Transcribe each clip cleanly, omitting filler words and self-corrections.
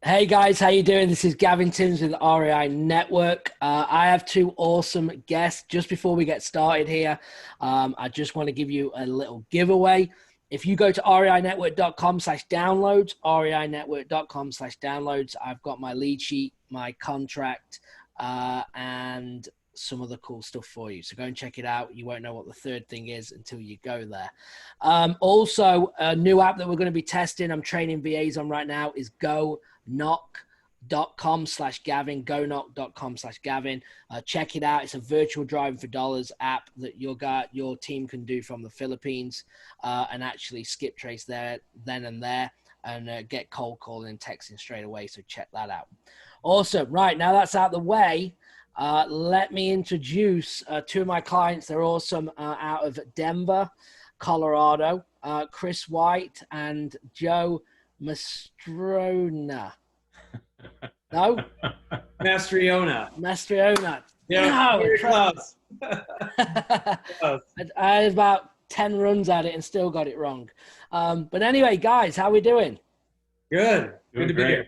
Hey guys, how you doing? This is Gavin Timms with REI Network. I have two awesome guests. Just before we get started here, I just want to give you a little giveaway. If you go to reinetwork.com/downloads, reinetwork.com/downloads, I've got my lead sheet, my contract, and some other cool stuff for you. So go and check it out. You won't know what the third thing is until you go there. Also, a new app that we're going to be testing, I'm training VAs on right now, is gonok.com/Gavin, gonok.com/Gavin. Check it out. It's a virtual driving for dollars app that your team can do from the Philippines and actually skip trace there, then and there, and get cold calling and texting straight away. So check that out. Awesome. Right, now that's out of the way. Let me introduce two of my clients. They're awesome, out of Denver, Colorado, Chris White and Joe Mastrona. No? Mastriona. Yeah, No, very close. Close. I had about 10 runs at it and still got it wrong. But anyway, guys, how we doing? Good. Good to be here.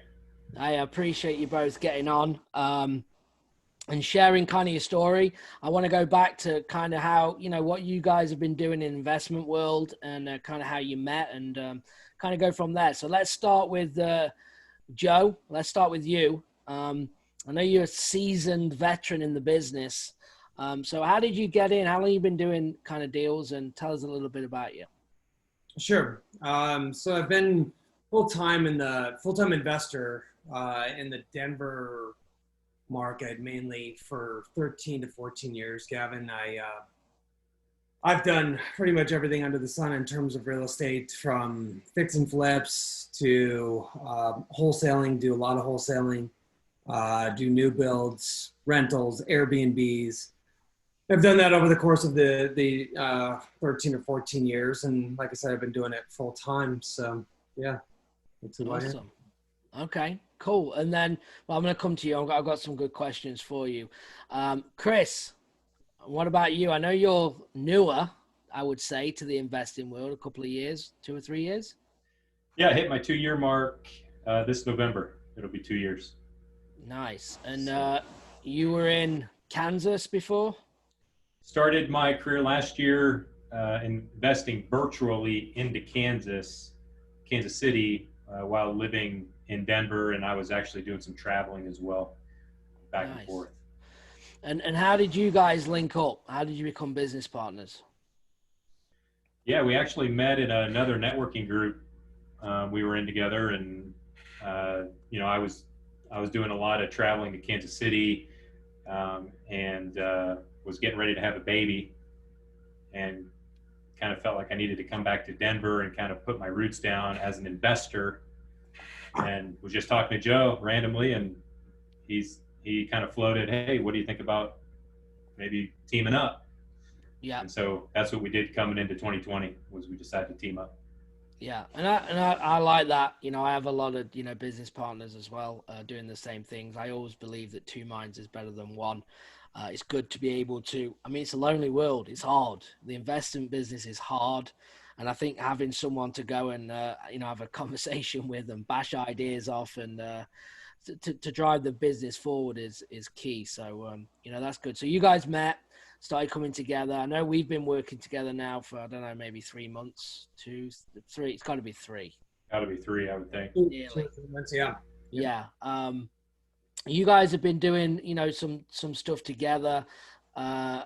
I appreciate you both getting on and sharing kind of your story. I want to go back to kind of how, what you guys have been doing in investment world and kind of how you met and kind of go from there. So let's start with Joe. Let's start with you. I know you're a seasoned veteran in the business. So how did you get in? How long have you been doing kind of deals, and tell us a little bit about you? Sure. So I've been full-time investor in the Denver market, mainly for 13 to 14 years, Gavin. I've done pretty much everything under the sun in terms of real estate, from fix and flips to wholesaling, do a lot of wholesaling, do new builds, rentals, Airbnbs. I've done that over the course of the 13 or 14 years. And like I said, I've been doing it full time. So yeah, that's who I am. Awesome. Okay, cool. And then, well, I'm going to come to you. I've got some good questions for you. Chris, what about you? I know you're newer, I would say, to the investing world, a couple of years, 2 or 3 years. Yeah, I hit my 2-year mark this November. It'll be 2 years. Nice. And you were in Kansas before? Started my career last year investing virtually into Kansas City, while living in Denver, and I was actually doing some traveling as well, back Nice. and forth. And how did you guys link up? How did you become business partners? Yeah, we actually met in another networking group we were in together, and I was doing a lot of traveling to Kansas City, and was getting ready to have a baby, and kind of felt like I needed to come back to Denver and kind of put my roots down as an investor, and was just talking to Joe randomly, and he kind of floated, hey, what do you think about maybe teaming up? Yeah. And so that's what we did coming into 2020, was we decided to team up. Yeah, and I like that. I have a lot of business partners as well, doing the same things. I always believe that two minds is better than one. It's good to be able to. I mean, it's a lonely world. It's hard. The investment business is hard, and I think having someone to go and have a conversation with and bash ideas off and to drive the business forward is key. So that's good. So you guys met, started coming together. I know we've been working together now for, I don't know, maybe 3 months, 2, 3. It's got to be 3. Got to be 3, I would think. Nearly. Yeah. Yeah. You guys have been doing, some stuff together, some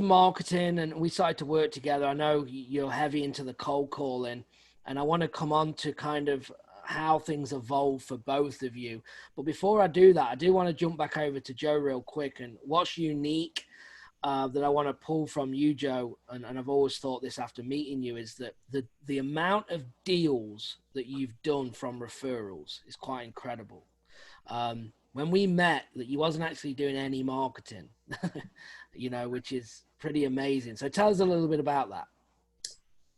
marketing, and we started to work together. I know you're heavy into the cold calling, and I want to come on to kind of how things evolve for both of you. But before I do that, I do want to jump back over to Joe real quick. And what's unique that I want to pull from you, Joe, and I've always thought this after meeting you, is that the amount of deals that you've done from referrals is quite incredible. When we met, that you wasn't actually doing any marketing, which is pretty amazing. So tell us a little bit about that.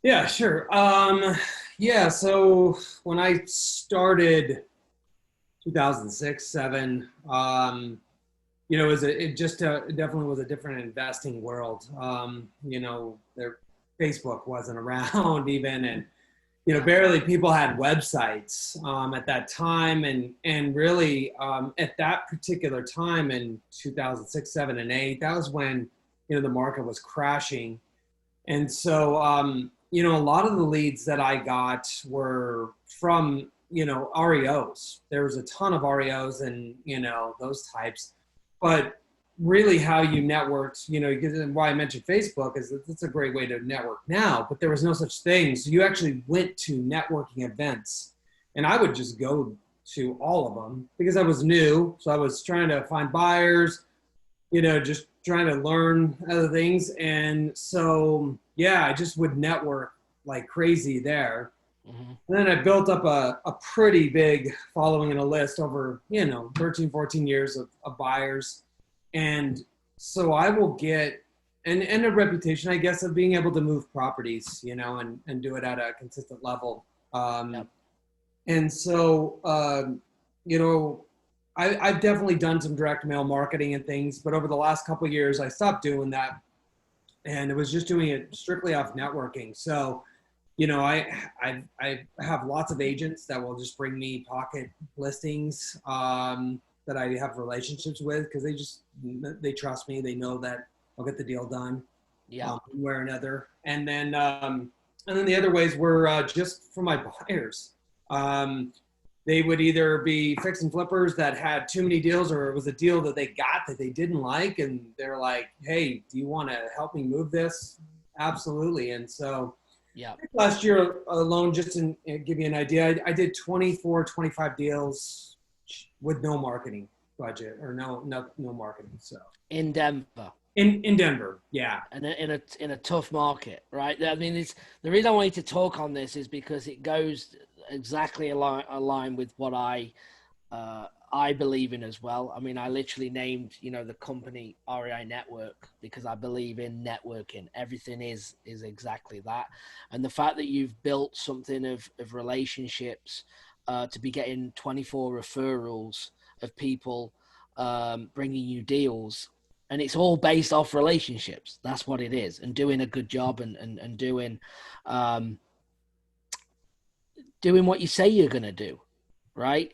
Yeah, sure. So when I started 2006, 7, it definitely was a different investing world. Facebook wasn't around even, and barely people had websites at that time, and really at that particular time in 2006, 7, and 8, that was when the market was crashing, and so a lot of the leads that I got were from REOs. There was a ton of REOs and those types, but really how you networked, and why I mentioned Facebook is that it's a great way to network now, but there was no such thing. So you actually went to networking events, and I would just go to all of them because I was new. So I was trying to find buyers, just trying to learn other things. And so, yeah, I just would network like crazy there. Mm-hmm. And then I built up a pretty big following and a list over, 13, 14 years of buyers. And so I will get and a reputation, I guess, of being able to move properties, and do it at a consistent level. Yep. And so, I've definitely done some direct mail marketing and things, but over the last couple of years, I stopped doing that, and it was just doing it strictly off networking. So, I have lots of agents that will just bring me pocket listings. That I have relationships with because they trust me. They know that I'll get the deal done, one way or another. And then the other ways were just for my buyers. They would either be fix and flippers that had too many deals, or it was a deal that they got that they didn't like, and they're like, "Hey, do you want to help me move this?" Absolutely. And so, last year alone, just to give you an idea, I did 24, 25 deals with no marketing budget or no marketing. So in Denver, in Denver, yeah, and in a tough market, right? I mean, it's the reason I want you to talk on this is because it goes exactly aligned with what I believe in as well. I mean, I literally named the company REI Network because I believe in networking. Everything is exactly that, and the fact that you've built something of relationships. To be getting 24 referrals of people bringing you deals, and it's all based off relationships. That's what it is, and doing a good job and doing what you say you're going to do, right?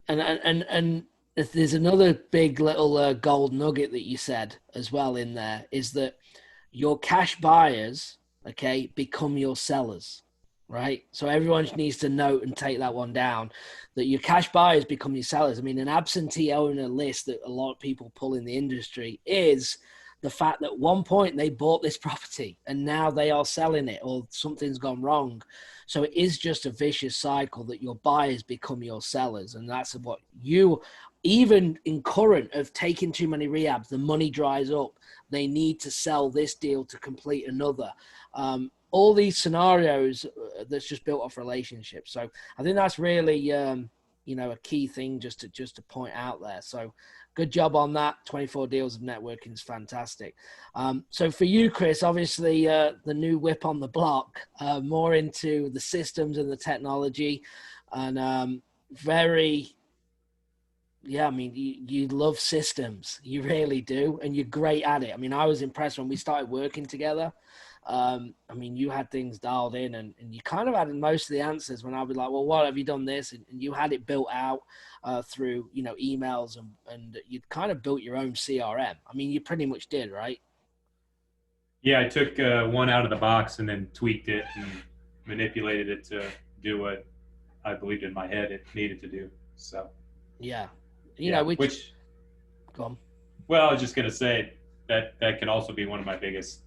And there's another big little gold nugget that you said as well in there is that your cash buyers, become your sellers. Right. So everyone needs to note and take that one down, that your cash buyers become your sellers. I mean, an absentee owner list that a lot of people pull in the industry is the fact that at one point they bought this property and now they are selling it or something's gone wrong. So it is just a vicious cycle that your buyers become your sellers. And that's what even in current of taking too many rehabs, the money dries up. They need to sell this deal to complete another. All these scenarios that's just built off relationships. So I think that's really, a key thing just to point out there. So good job on that. 24 deals of networking is fantastic. So for you, Chris, obviously the new whip on the block, more into the systems and the technology, and you love systems. You really do. And you're great at it. I mean, I was impressed when we started working together. You had things dialed in and you kind of had most of the answers when I was like, well, what have you done this? And you had it built out through, emails and you'd kind of built your own CRM. I mean, you pretty much did, right? Yeah, I took one out of the box and then tweaked it and manipulated it to do what I believed in my head it needed to do. So, yeah. Which go on. Well, I was just going to say that can also be one of my biggest,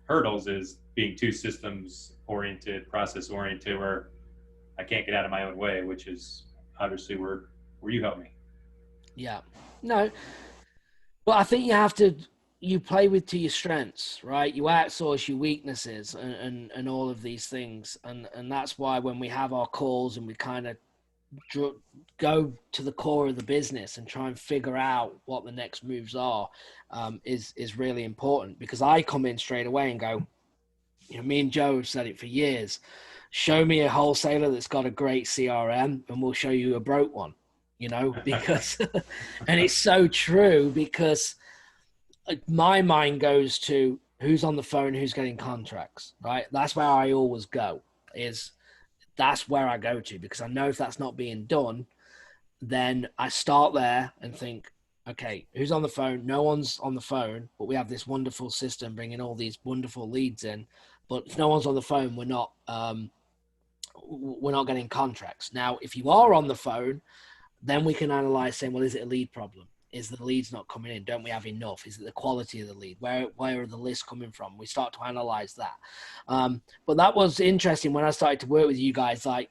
hurdles is being too systems oriented, process oriented, where I can't get out of my own way, which is obviously where you help me. Yeah. No. Well, I think you play to your strengths, right? You outsource your weaknesses and all of these things. And that's why when we have our calls and we kind of go to the core of the business and try and figure out what the next moves are, is really important, because I come in straight away and go, me and Joe have said it for years, show me a wholesaler that's got a great CRM and we'll show you a broke one, because, and it's so true, because my mind goes to who's on the phone, who's getting contracts, right? That's where I always go. is that's where I go to, because I know if that's not being done, then I start there and think, okay, who's on the phone? No one's on the phone, but we have this wonderful system bringing all these wonderful leads in. But if no one's on the phone, we're not getting contracts. Now, if you are on the phone, then we can analyze saying, well, is it a lead problem? Is the leads not coming in? Don't we have enough? Is it the quality of the lead? Where are the lists coming from? We start to analyze that. But that was interesting when I started to work with you guys. Like,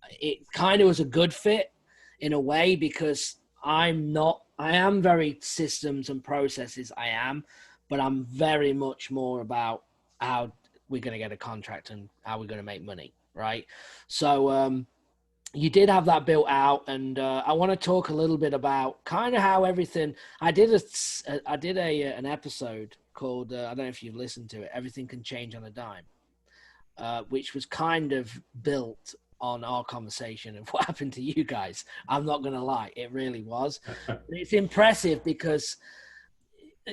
it kind of was a good fit in a way, because I am very systems and processes. But I'm very much more about how we're going to get a contract and how we're going to make money. Right. So, you did have that built out, and I want to talk a little bit about kind of how everything. I did an episode called I don't know if you've listened to it. Everything Can Change on a Dime, which was kind of built on our conversation of what happened to you guys. I'm not going to lie, it really was. It's impressive because,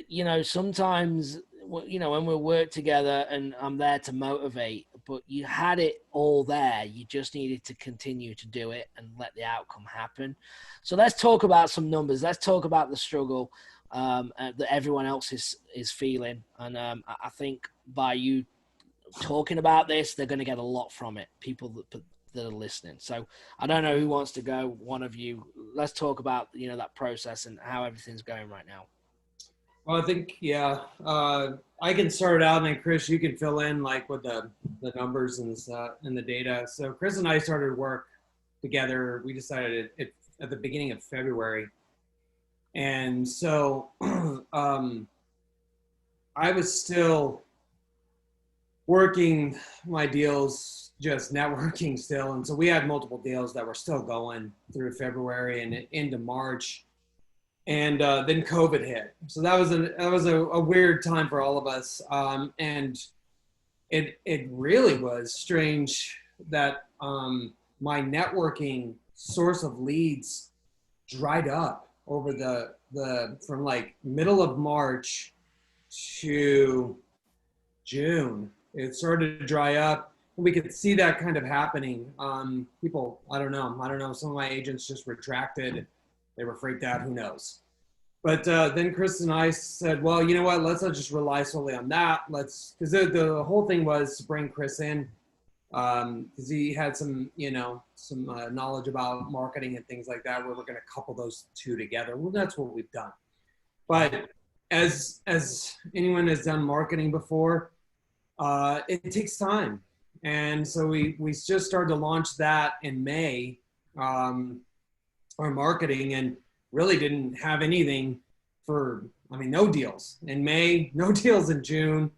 you know, sometimes, you know, when we work together and I'm there to motivate, but you had it all there. You just needed to continue to do it and let the outcome happen. So let's talk about some numbers. Let's talk about the struggle that everyone else is feeling. And I think by you talking about this, they're going to get a lot from it, people that are listening. So I don't know who wants to go, one of you. Let's talk about, you know, that process and how everything's going right now. Well, I think, I can start out, and then Chris, you can fill in like with the numbers and the data. So Chris and I started work together. We decided it at the beginning of February. And so I was still working my deals, just networking still. And so we had multiple deals that were still going through February and into March. And then COVID hit. So that was a weird time for all of us. And it really was strange that my networking source of leads dried up over the from like middle of March to June. It started to dry up. We could see that kind of happening. People, I don't know. Some of my agents just retracted. They were freaked out, who knows? But then Chris and I said, well, you know what, let's not just rely solely on that. Because the whole thing was to bring Chris in, because he had some knowledge about marketing and things like that, where we're going to couple those two together. Well, that's what we've done. But as anyone has done marketing before, it takes time. And so we just started to launch that in May, our marketing, and really didn't have anything no deals in May, no deals in June.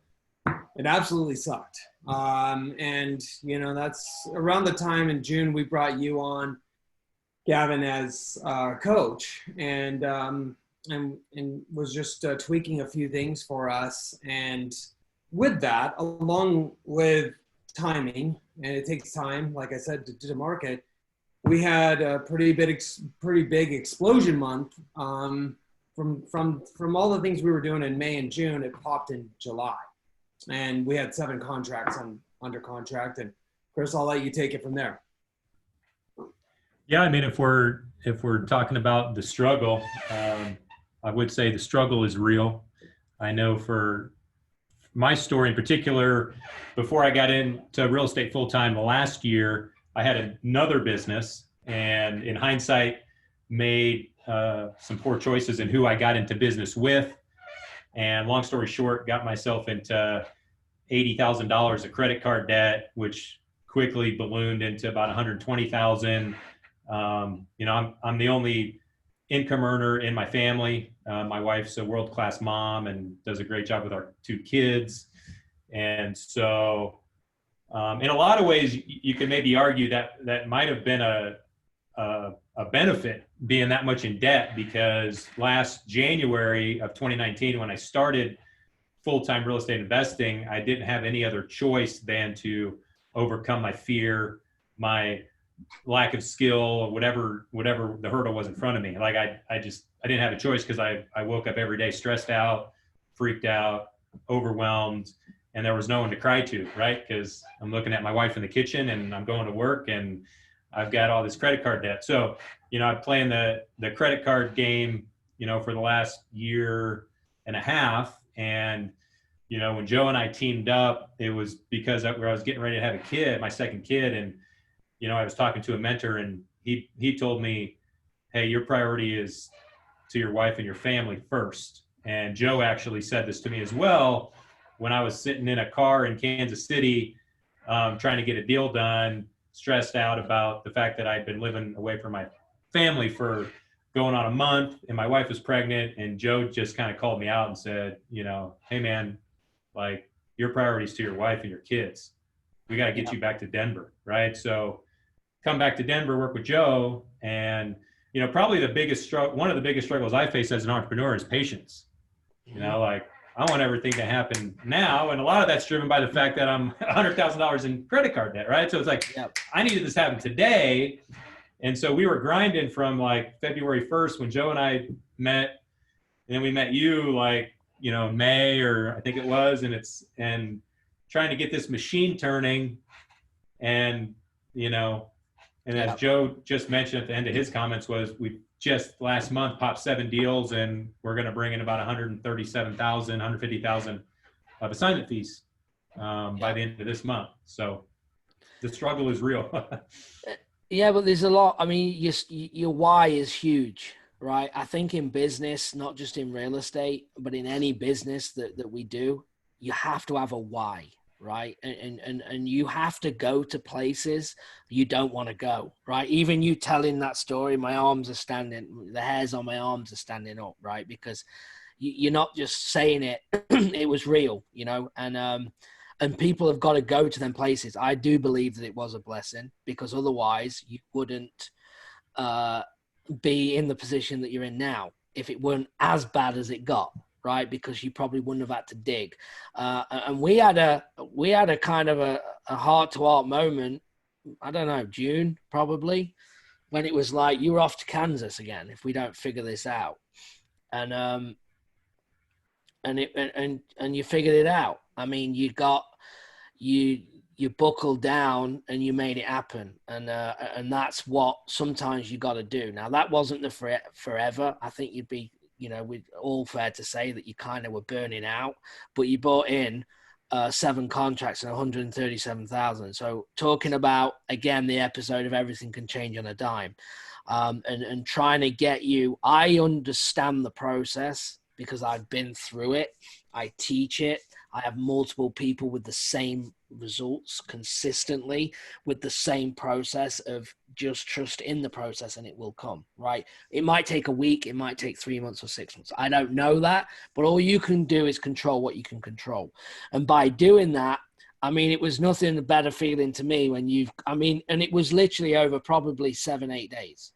It absolutely sucked. And, you know, that's around the time in June we brought you on, Gavin, as coach, and was just tweaking a few things for us. And with that, along with timing, and it takes time, like I said, to market, we had a pretty big explosion month. From all the things we were doing in May and June, it popped in July, and we had 7 contracts under contract. And Chris, I'll let you take it from there. Yeah, I mean, if we're talking about the struggle, I would say the struggle is real. I know for my story in particular, before I got into real estate full time last year, I had another business, and in hindsight, made some poor choices in who I got into business with. And long story short, got myself into $80,000 of credit card debt, which quickly ballooned into about $120,000. You know, I'm the only income earner in my family. My wife's a world-class mom and does a great job with our 2 kids. And so, in a lot of ways, you could maybe argue that might have been a benefit, being that much in debt, because last January of 2019, when I started full-time real estate investing, I didn't have any other choice than to overcome my fear, my lack of skill, whatever the hurdle was in front of me. Like I didn't have a choice, because I woke up every day stressed out, freaked out, overwhelmed. and there was no one to cry to, right? Because I'm looking at my wife in the kitchen and I'm going to work and I've got all this credit card debt. So, I'm playing the credit card game, for the last year and a half. And, when Joe and I teamed up, it was because I was getting ready to have a kid, my second kid. And, I was talking to a mentor and he told me, hey, your priority is to your wife and your family first. And Joe actually said this to me as well when I was sitting in a car in Kansas City, trying to get a deal done, stressed out about the fact that I'd been living away from my family for going on a month and my wife was pregnant. And Joe just kind of called me out and said, hey man, like your priorities to your wife and your kids. We got to get you back to Denver. Right. So come back to Denver, work with Joe. And, probably one of the biggest struggles I face as an entrepreneur is patience. Like I want everything to happen now. And a lot of that's driven by the fact that I'm $100,000 in credit card debt, right? So it's like, I needed this to happen today. And so we were grinding from like February 1st when Joe and I met, and then we met you like, May, or I think it was, and trying to get this machine turning. And, and as Joe just mentioned at the end of his comments was we just last month popped 7 deals and we're going to bring in about 137,000, 150,000 of assignment fees by the end of this month. So the struggle is real. Yeah, but there's a lot. I mean, your why is huge, right? I think in business, not just in real estate, but in any business that we do, you have to have a why. Right. And you have to go to places you don't want to go. Right. Even you telling that story, my arms are standing, the hairs on my arms are standing up. Right. Because you're not just saying it. It was real, and people have got to go to them places. I do believe that it was a blessing because otherwise you wouldn't be in the position that you're in now if it weren't as bad as it got. Right, because you probably wouldn't have had to dig, and we had a kind of a heart-to-heart moment. I don't know, June probably, when it was like you're off to Kansas again if we don't figure this out, and you figured it out. I mean, you buckled down and you made it happen, and that's what sometimes you got to do. Now that wasn't the forever. I think you'd be. We're all fair to say that you kind of were burning out, but you bought in 7 contracts and 137,000. So talking about, again, the episode of everything can change on a dime, and trying to get you, I understand the process because I've been through it. I teach it. I have multiple people with the same results consistently with the same process of just trust in the process and it will come, right? It might take a week. It might take 3 months or 6 months. I don't know that, but all you can do is control what you can control. And by doing that, I mean, it was nothing a better feeling to me when and it was literally over probably 7-8 days.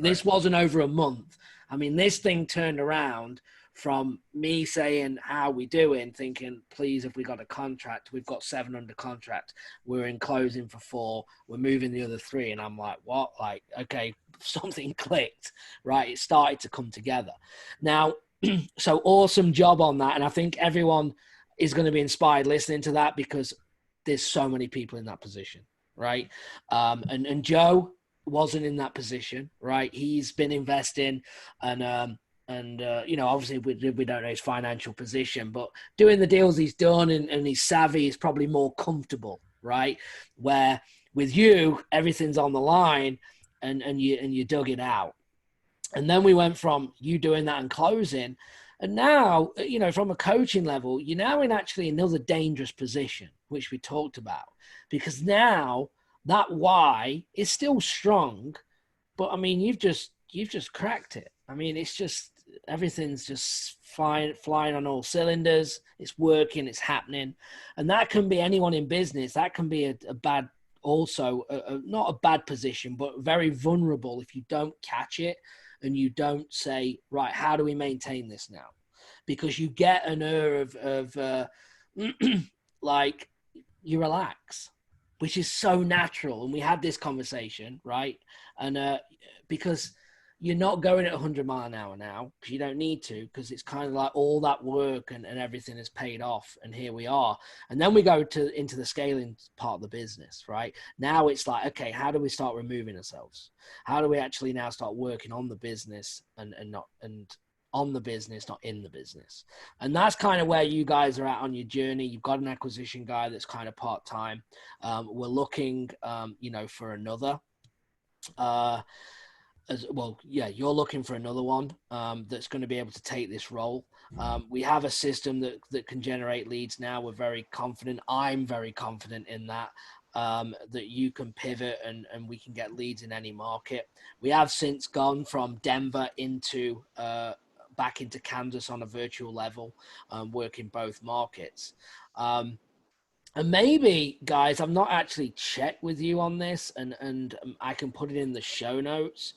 This wasn't over a month. I mean, this thing turned around from me saying, how we doing, thinking, please, if we got a contract, we've got 7 under contract. We're in closing for 4. We're moving the other 3. And I'm like, what? Like, okay, something clicked, right? It started to come together. Now, so awesome job on that. And I think everyone is going to be inspired listening to that because there's so many people in that position, right? And Joe wasn't in that position, right? He's been investing and obviously we don't know his financial position, but doing the deals he's done and he's savvy is probably more comfortable, right? Where with you, everything's on the line and you dug it out. And then we went from you doing that and closing. And now, from a coaching level, you're now in actually another dangerous position, which we talked about, because now that why is still strong, but I mean, you've just cracked it. I mean, it's just, everything's just flying on all cylinders. It's working, it's happening. And that can be anyone in business. That can be a bad, also not a bad position, but very vulnerable if you don't catch it and you don't say, right, how do we maintain this now? Because you get an air of like you relax, which is so natural. And we had this conversation, right? And because you're not going at 100 mile an hour now because you don't need to, because it's kind of like all that work and everything is paid off. And here we are. And then we go into the scaling part of the business, right? Now it's like, okay, how do we start removing ourselves? How do we actually now start working on the business and on the business, not in the business? And that's kind of where you guys are at on your journey. You've got an acquisition guy that's kind of part-time. We're looking, for another, as well, yeah, you're looking for another one that's going to be able to take this role. We have a system that can generate leads now. We're very confident. I'm very confident in that, that you can pivot and we can get leads in any market. We have since gone from Denver into back into Kansas on a virtual level, working both markets. And maybe, guys, I've not actually checked with you on this, and I can put it in the show notes,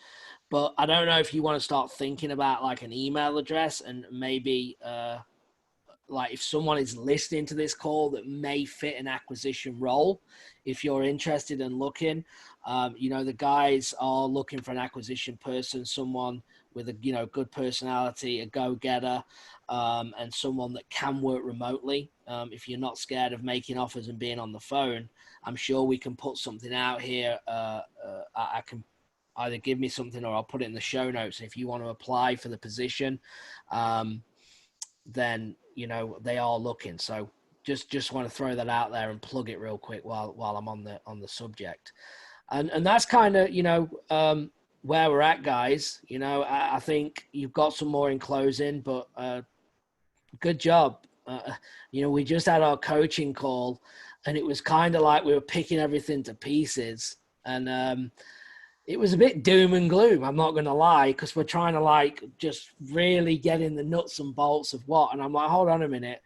but I don't know if you want to start thinking about like an email address, and maybe like if someone is listening to this call that may fit an acquisition role, if you're interested in looking, the guys are looking for an acquisition person, someone with a good personality, a go-getter, and someone that can work remotely. If you're not scared of making offers and being on the phone, I'm sure we can put something out here. I can either give me something or I'll put it in the show notes. And if you want to apply for the position, then they are looking. So just want to throw that out there and plug it real quick while I'm on the subject. And that's kind of where we're at, guys. I think you've got some more in closing, but good job. We just had our coaching call, and it was kind of like we were picking everything to pieces, and it was a bit doom and gloom, I'm not going to lie, because we're trying to just really get in the nuts and bolts of what. And I'm like, hold on a minute,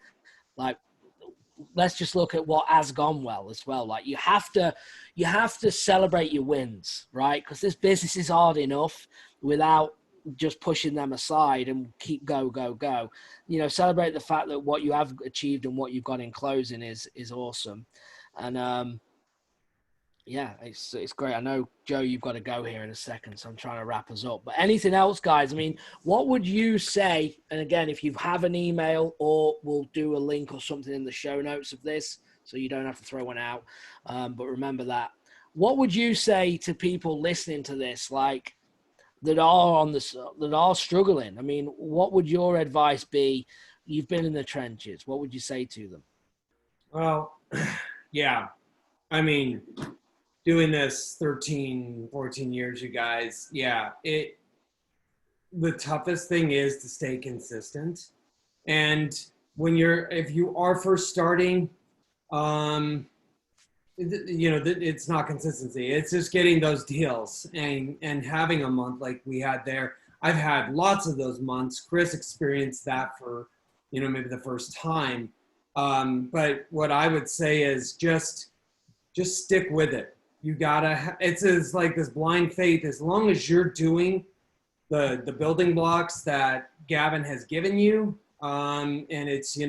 let's just look at what has gone well as well. Like you have to celebrate your wins, right? Because this business is hard enough without just pushing them aside and keep go. Celebrate the fact that what you have achieved and what you've got in closing is awesome. And yeah, it's great. I know, Joe, you've got to go here in a second, so I'm trying to wrap us up. But anything else, guys? I mean, what would you say? And again, if you have an email, or we'll do a link or something in the show notes of this, so you don't have to throw one out. But remember that. What would you say to people listening to this, that are struggling? I mean, what would your advice be? You've been in the trenches. What would you say to them? Well, yeah, I mean, doing this 13, 14 years, you guys, yeah, the toughest thing is to stay consistent. And if you are first starting, it's not consistency. It's just getting those deals and having a month like we had there. I've had lots of those months. Chris experienced that for, maybe the first time. But what I would say is just stick with it. You gotta, it's like this blind faith. As long as you're doing the building blocks that Gavin has given you, and it's,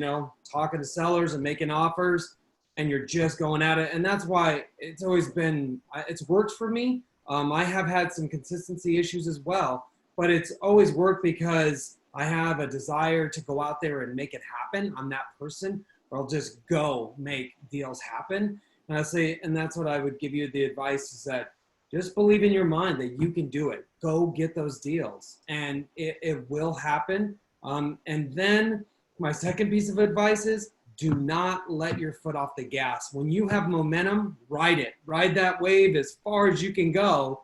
talking to sellers and making offers, and you're just going at it. And that's why it's always been, it's worked for me. I have had some consistency issues as well, but it's always worked because I have a desire to go out there and make it happen. I'm that person where I'll just go make deals happen. And I say, and that's what I would give you the advice, is that just believe in your mind that you can do it. Go get those deals, and it will happen. And then my second piece of advice is, do not let your foot off the gas. When you have momentum, ride it. Ride that wave as far as you can go.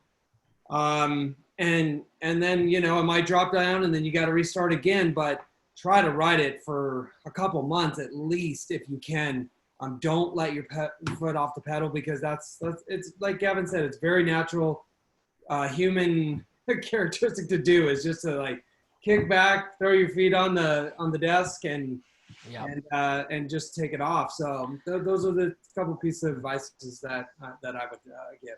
And then, it might drop down and then you got to restart again, but try to ride it for a couple months at least if you can. Don't let your foot off the pedal, because it's like Gavin said, it's very natural human characteristic to do, is just to kick back, throw your feet on the desk and just take it off. So those are the couple pieces of advice that I would give.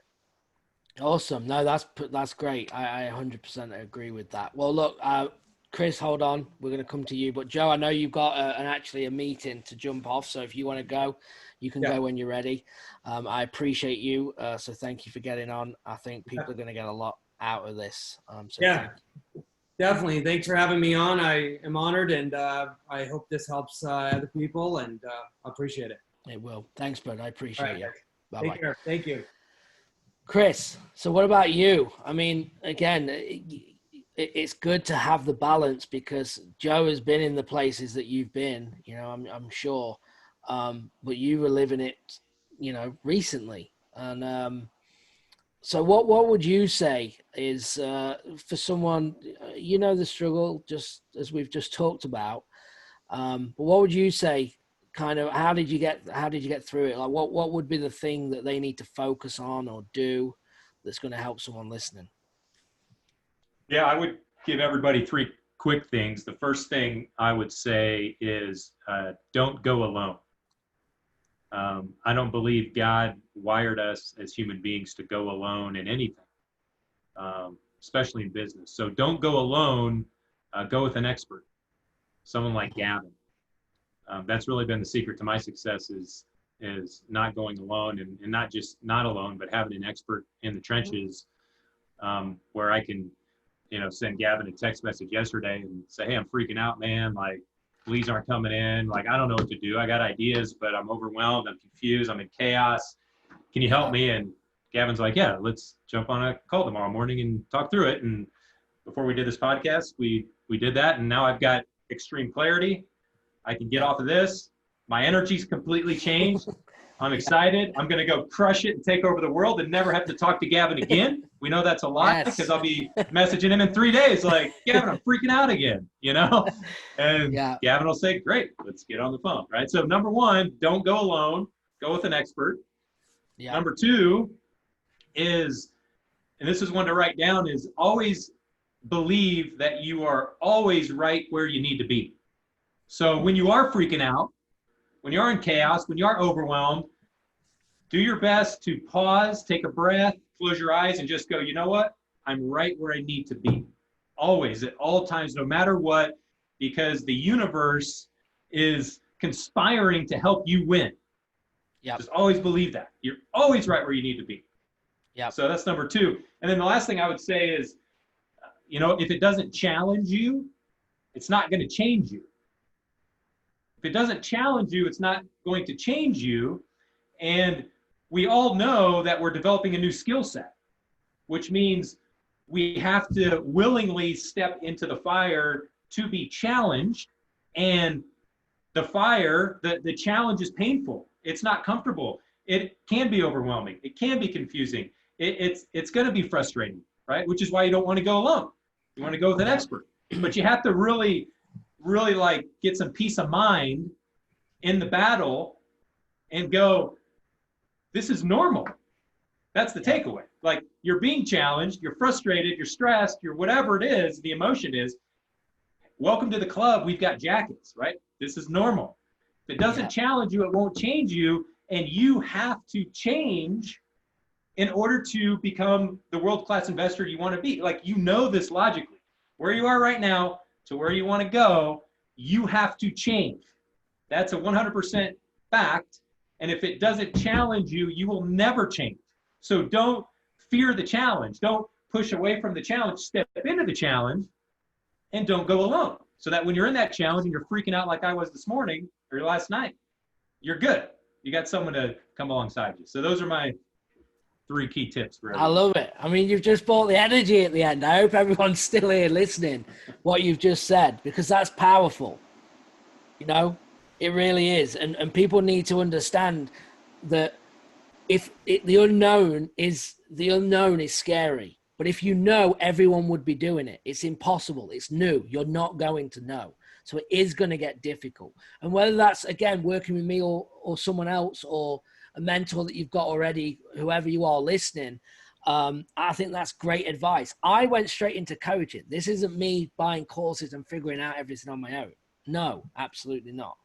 Awesome. No, that's great. I 100% agree with that. Well, look, Chris, hold on. We're going to come to you. But Joe, I know you've got actually a meeting to jump off. So if you want to go, you can go when you're ready. I appreciate you. So thank you for getting on. I think people are going to get a lot out of this. So Yeah, thank you. definitely. Thanks for having me on. I am honored, and I hope this helps other people, and I appreciate it. It will. Thanks, bud. I All appreciate right, you. guys. Bye-bye. Take care. Thank you. Chris, so what about you? I mean, again, it's good to have the balance because Joe has been in the places that you've been, I'm sure. But you were living it, recently. And so what would you say is for someone, the struggle, just as we've just talked about, but what would you say, kind of, how did you get through it? Like what would be the thing that they need to focus on or do that's going to help someone listening? Yeah, I would give everybody three quick things. The first thing I would say is don't go alone. I don't believe God wired us as human beings to go alone in anything, especially in business. So don't go alone. Go with an expert, someone like Gavin. That's really been the secret to my success is not going alone and not just not alone, but having an expert in the trenches where I can, send Gavin a text message yesterday and say, hey, I'm freaking out, man. Like, leads aren't coming in. Like, I don't know what to do. I got ideas, but I'm overwhelmed. I'm confused. I'm in chaos. Can you help me? And Gavin's like, yeah, let's jump on a call tomorrow morning and talk through it. And before we did this podcast, we did that. And now I've got extreme clarity. I can get off of this. My energy's completely changed. I'm excited. I'm going to go crush it and take over the world and never have to talk to Gavin again. We know that's a lie because I'll be messaging him in 3 days like, Gavin, I'm freaking out again, And Gavin will say, great, let's get on the phone, right? So number one, don't go alone. Go with an expert. Yeah. Number two is, and this is one to write down, is always believe that you are always right where you need to be. So when you are freaking out, when you are in chaos, when you are overwhelmed, do your best to pause, take a breath, close your eyes, and just go, you know what? I'm right where I need to be. Always, at all times, no matter what, because the universe is conspiring to help you win. Yeah. Just always believe that. You're always right where you need to be. Yeah. So that's number two. And then the last thing I would say is, if it doesn't challenge you, it's not going to change you. If it doesn't challenge you, it's not going to change you. And we all know that we're developing a new skill set, which means we have to willingly step into the fire to be challenged. And the fire, the challenge is painful. It's not comfortable. It can be overwhelming. It can be confusing. It's going to be frustrating, right? Which is why you don't want to go alone. You want to go with an expert. But you have to really like get some peace of mind in the battle and go, this is normal. That's the takeaway. Like, you're being challenged, you're frustrated, you're stressed, you're whatever it is, the emotion is. Welcome to the club. We've got jackets, right? This is normal. If it doesn't challenge you, it won't change you. And you have to change in order to become the world-class investor you want to be. Like, this logically. Where you are right now to where you want to go, you have to change. That's a 100% fact. And if it doesn't challenge you, you will never change. So don't fear the challenge. Don't push away from the challenge. Step into the challenge and don't go alone. So that when you're in that challenge and you're freaking out like I was this morning or last night, you're good. You got someone to come alongside you. So those are my 3 key tips for everyone. I love it. I mean, you've just brought the energy at the end. I hope everyone's still here listening what you've just said, because that's powerful. It really is. And people need to understand that the unknown is scary. But if everyone would be doing it. It's impossible. It's new. You're not going to know. So it is going to get difficult. And whether that's, again, working with me or someone else or a mentor that you've got already, whoever you are listening, I think that's great advice. I went straight into coaching. This isn't me buying courses and figuring out everything on my own. No, absolutely not.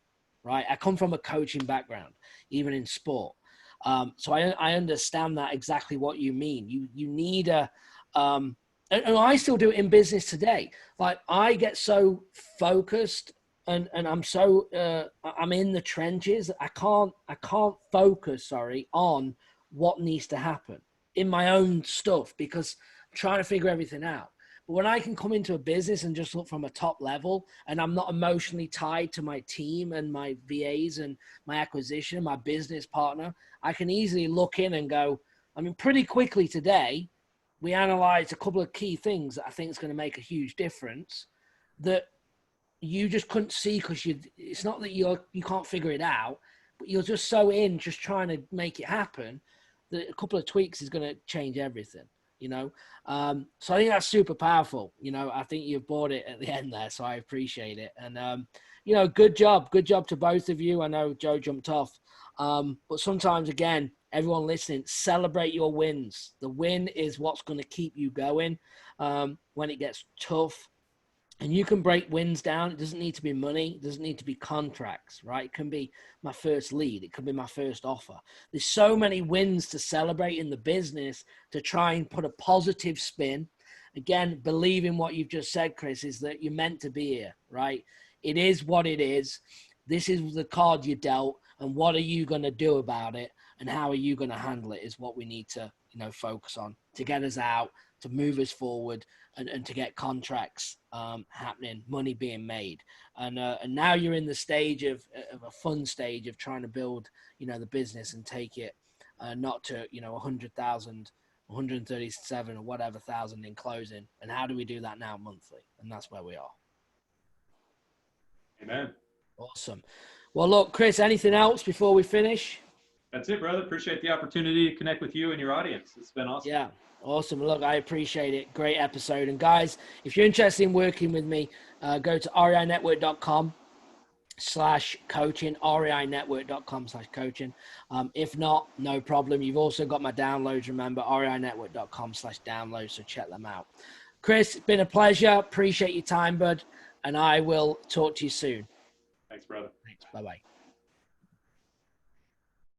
Right? I come from a coaching background, even in sport. So I understand that exactly what you mean. You need and I still do it in business today. Like, I get so focused and I'm so I'm in the trenches. I can't focus on what needs to happen in my own stuff, because trying to figure everything out. But when I can come into a business and just look from a top level, and I'm not emotionally tied to my team and my VAs and my acquisition, my business partner, I can easily look in and go, I mean, pretty quickly today, we analyzed a couple of key things that I think is going to make a huge difference that you just couldn't see because it's not that you can't figure it out, but you're just so in just trying to make it happen that a couple of tweaks is going to change everything, you know? So I think that's super powerful. You know, I think you've bought it at the end there, so I appreciate it. And, you know, good job to both of you. I know Joe jumped off, but sometimes, again, everyone listening, celebrate your wins. The win is what's going to keep you going when it gets tough. And you can break wins down. It doesn't need to be money. It doesn't need to be contracts, right? It can be my first lead. It could be my first offer. There's so many wins to celebrate in the business to try and put a positive spin. Again, believe in what you've just said, Chris, is that you're meant to be here, right? It is what it is. This is the card you dealt, and what are you going to do about it? And how are you going to handle it is what we need to, you know, focus on to get us out, to move us forward, and to get contracts happening, money being made. And now you're in the stage of a fun stage of trying to build, you know, the business and take it not to, you know, 100,000, 137 or whatever thousand in closing. And how do we do that now monthly? And that's where we are. Amen. Awesome. Well, look, Chris, anything else before we finish? That's it, brother. Appreciate the opportunity to connect with you and your audience. It's been awesome. Yeah. Awesome. Look, I appreciate it. Great episode. And guys, if you're interested in working with me, go to reinetwork.com/coaching, reinetwork.com/coaching. If not, no problem. You've also got my downloads. Remember, reinetwork.com/downloads. So check them out. Chris, it's been a pleasure. Appreciate your time, bud. And I will talk to you soon. Thanks, brother. Thanks. Bye-bye.